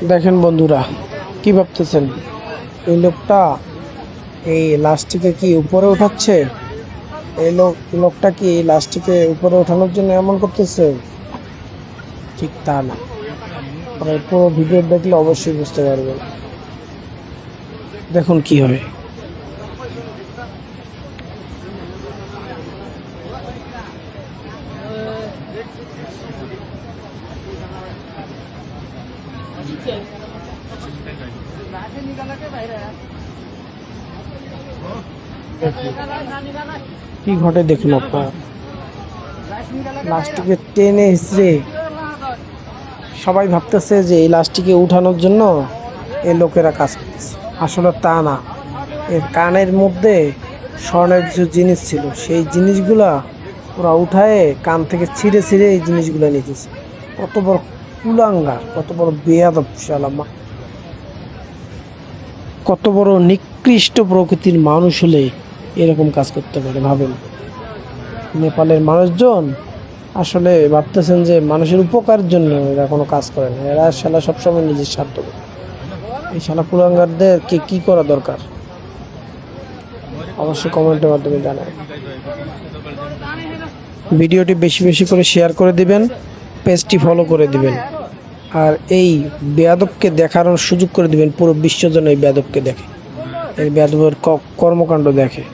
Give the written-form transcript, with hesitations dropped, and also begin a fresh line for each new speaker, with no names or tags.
দেখেন বন্ধুরা, কি ভাবতেছেন? এই লোকটা এই লাশটিকে কি উপরে উঠাচ্ছে? এই লোকটা কি এই লাশটিকে উপরে ওঠানোর জন্য এমন করতেছে? ঠিক তা না। আপনারা পুরো ভিডিও দেখলে অবশ্যই বুঝতে পারবেন। দেখুন কি হয়। কি ঘটে দেখুন আপনারা। লাশটিকে টেনে হিঁচড়ে সবাই ভাবতেছে যে এই লাশটিকে উঠানোর জন্য এই লোকেরা কাজ করতেছে। আসলে তা না। এর কানের মধ্যে স্বর্ণের কিছু জিনিস ছিল, সেই জিনিসগুলা ওরা উঠায় কান থেকে ছিঁড়ে ছিঁড়ে এই জিনিসগুলো নিতেছে। কত বড় কুলাঙ্গার, কত বড় বেয়াদব শালা, কত বড় নিকৃষ্ট প্রকৃতির মানুষ হলে এরকম কাজ করতে পারে ভাবেন। নেপালের মানুষজন আসলে ভাবতেছেন যে মানুষের উপকারের জন্য এরা কোনো কাজ করে না, এরা শালা সবসময় নিজের স্বার্থ। এই শালা কুলাঙ্গারদেরকে কি করা দরকার অবশ্যই কমেন্টের মাধ্যমে জানাবেন। ভিডিওটি বেশি বেশি করে শেয়ার করে দিবেন, পেজটি ফলো করে দিবেন, আর এই বেয়াদবকে দেখানোর সুযোগ করে দিবেন পুরো বিশ্ব যেন এই বেয়াদবকে দেখে, এই বেয়াদবের কর্মকাণ্ড দেখে।